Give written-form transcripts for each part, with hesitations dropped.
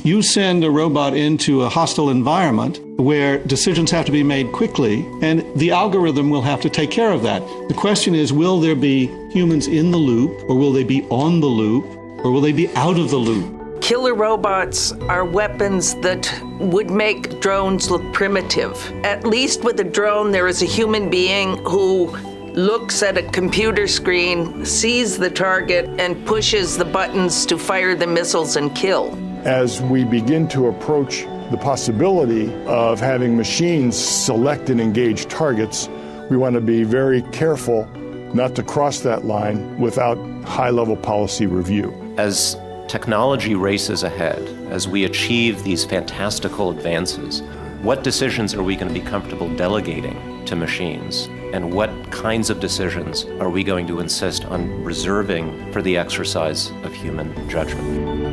You send a robot into a hostile environment where decisions have to be made quickly, and the algorithm will have to take care of that. The question is, will there be humans in the loop, or will they be on the loop, or will they be out of the loop? Killer robots are weapons that would make drones look primitive. At least with a drone, there is a human being who looks at a computer screen, sees the target, and pushes the buttons to fire the missiles and kill. As we begin to approach the possibility of having machines select and engage targets, we want to be very careful not to cross that line without high-level policy review. As technology races ahead, as we achieve these fantastical advances, what decisions are we going to be comfortable delegating to machines? And what kinds of decisions are we going to insist on reserving for the exercise of human judgment?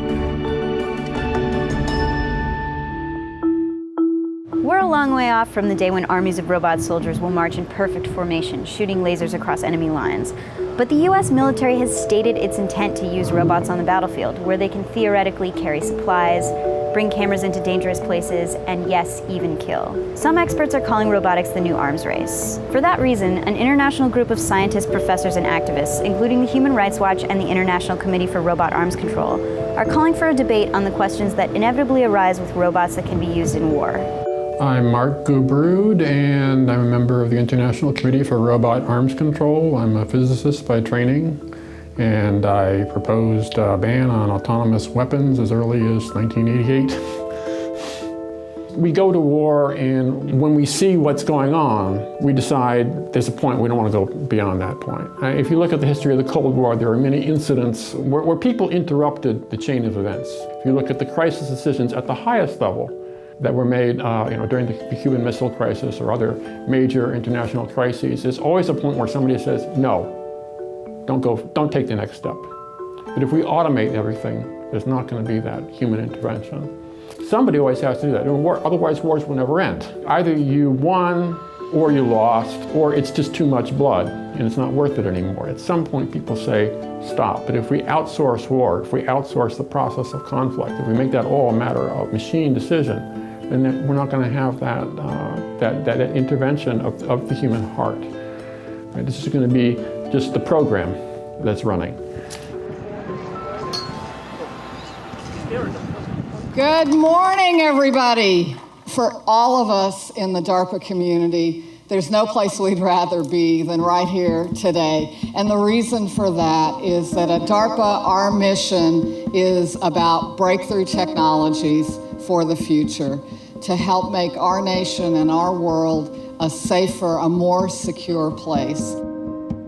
We're a long way off from the day when armies of robot soldiers will march in perfect formation, shooting lasers across enemy lines. But the US military has stated its intent to use robots on the battlefield, where they can theoretically carry supplies, bring cameras into dangerous places, and yes, even kill. Some experts are calling robotics the new arms race. For that reason, an international group of scientists, professors, and activists, including the Human Rights Watch and the International Committee for Robot Arms Control, are calling for a debate on the questions that inevitably arise with robots that can be used in war. I'm Mark Gubrud, and I'm a member of the International Committee for Robot Arms Control. I'm a physicist by training, and I proposed a ban on autonomous weapons as early as 1988. We go to war, and when we see what's going on, we decide there's a point we don't want to go beyond that point. If you look at the history of the Cold War, there are many incidents where people interrupted the chain of events. If you look at the crisis decisions at the highest level that were made during the Cuban Missile Crisis or other major international crises, there's always a point where somebody says, no, don't take the next step. But if we automate everything, there's not going to be that human intervention. Somebody always has to do that. Otherwise, wars will never end. Either you won, or you lost, or it's just too much blood, and it's not worth it anymore. At some point, people say, stop. But if we outsource war, if we outsource the process of conflict, if we make that all a matter of machine decision, then we're not going to have that intervention of the human heart. Right? This is going to be just the program that's running. Good morning, everybody. For all of us in the DARPA community, there's no place we'd rather be than right here today. And the reason for that is that at DARPA, our mission is about breakthrough technologies for the future to help make our nation and our world a safer, a more secure place.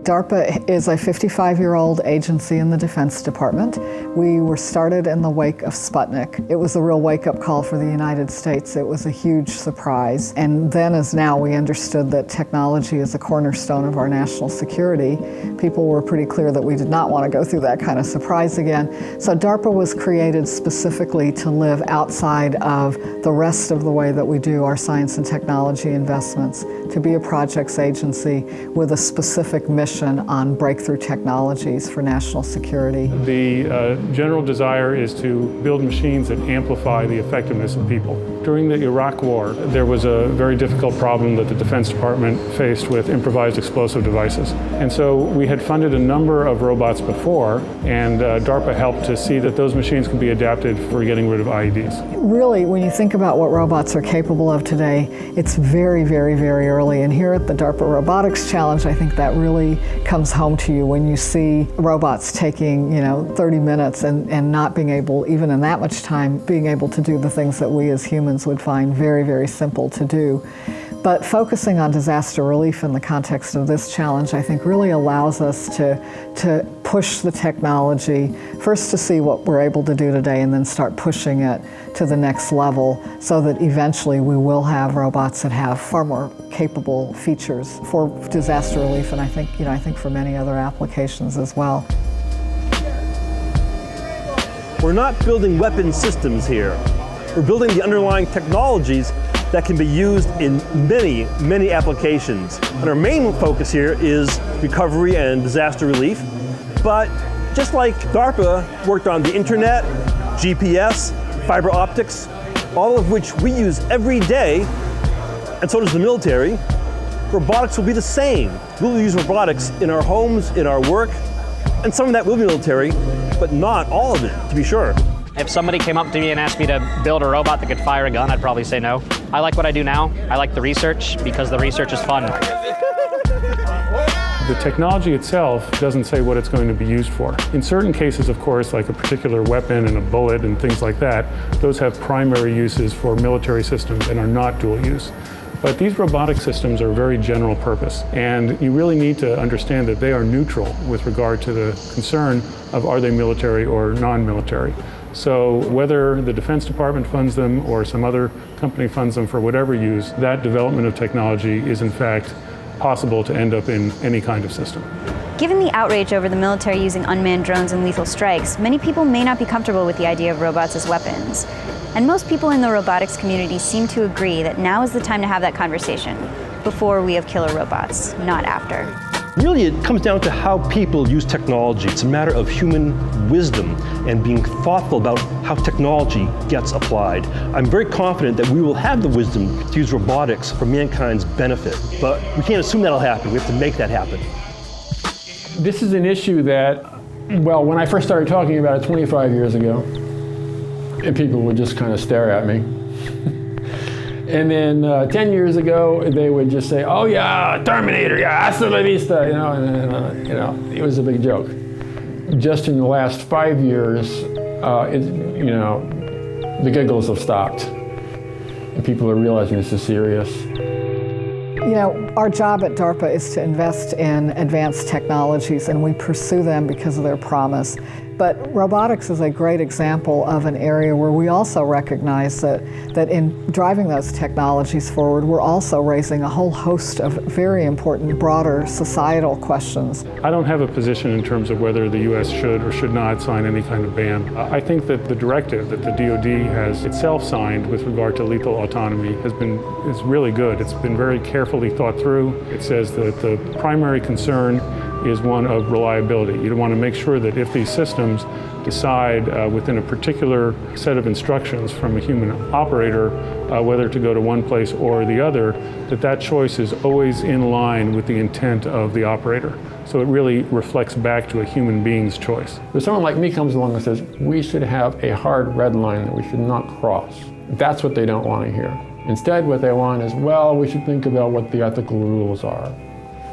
DARPA is a 55-year-old agency in the Defense Department. We were started in the wake of Sputnik. It was a real wake-up call for the United States. It was a huge surprise. And then as now, we understood that technology is a cornerstone of our national security. People were pretty clear that we did not want to go through that kind of surprise again. So DARPA was created specifically to live outside of the rest of the way that we do our science and technology investments, to be a projects agency with a specific mission on breakthrough technologies for national security. The general desire is to build machines that amplify the effectiveness of people. During the Iraq War, there was a very difficult problem that the Defense Department faced with improvised explosive devices. And so we had funded a number of robots before, and DARPA helped to see that those machines could be adapted for getting rid of IEDs. Really, when you think about what robots are capable of today, it's very, very, very early. And here at the DARPA Robotics Challenge, I think that really comes home to you when you see robots taking 30 minutes and not being able, even in that much time, being able to do the things that we as humans would find very, very simple to do. But focusing on disaster relief in the context of this challenge, I think really allows us to push the technology, first to see what we're able to do today and then start pushing it to the next level so that eventually we will have robots that have far more capable features for disaster relief and I think for many other applications as well. We're not building weapon systems here. We're building the underlying technologies that can be used in many, many applications. And our main focus here is recovery and disaster relief. But just like DARPA worked on the internet, GPS, fiber optics, all of which we use every day, and so does the military. Robotics will be the same. We'll use robotics in our homes, in our work, and some of that will be military, but not all of it, to be sure. If somebody came up to me and asked me to build a robot that could fire a gun, I'd probably say no. I like what I do now. I like the research because the research is fun. The technology itself doesn't say what it's going to be used for. In certain cases, of course, like a particular weapon and a bullet and things like that, those have primary uses for military systems and are not dual use. But these robotic systems are very general purpose, and you really need to understand that they are neutral with regard to the concern of are they military or non-military. So whether the Defense Department funds them or some other company funds them for whatever use, that development of technology is in fact possible to end up in any kind of system. Given the outrage over the military using unmanned drones in lethal strikes, many people may not be comfortable with the idea of robots as weapons. And most people in the robotics community seem to agree that now is the time to have that conversation, before we have killer robots, not after. Really, it comes down to how people use technology. It's a matter of human wisdom and being thoughtful about how technology gets applied. I'm very confident that we will have the wisdom to use robotics for mankind's benefit, but we can't assume that'll happen. We have to make that happen. This is an issue that, well, when I first started talking about it 25 years ago, and people would just kind of stare at me. And then 10 years ago, they would just say, "Oh yeah, Terminator, yeah, hasta la vista," and it was a big joke. Just in the last 5 years, the giggles have stopped, and people are realizing this is serious. You know, our job at DARPA is to invest in advanced technologies, and we pursue them because of their promise. But robotics is a great example of an area where we also recognize that in driving those technologies forward, we're also raising a whole host of very important, broader societal questions. I don't have a position in terms of whether the U.S. should or should not sign any kind of ban. I think that the directive that the DoD has itself signed with regard to lethal autonomy is really good. It's been very carefully thought through. It says that the primary concern is one of reliability. You want to make sure that if these systems decide within a particular set of instructions from a human operator whether to go to one place or the other, that choice is always in line with the intent of the operator. So it really reflects back to a human being's choice. If someone like me comes along and says, we should have a hard red line that we should not cross, that's what they don't want to hear. Instead, what they want is, well, we should think about what the ethical rules are,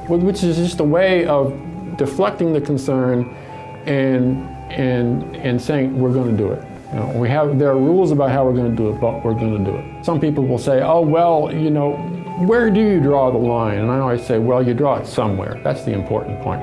which is just a way of deflecting the concern and saying we're going to do it. You know, there are rules about how we're going to do it, but we're going to do it. Some people will say, oh, well, where do you draw the line? And I always say, well, you draw it somewhere. That's the important point.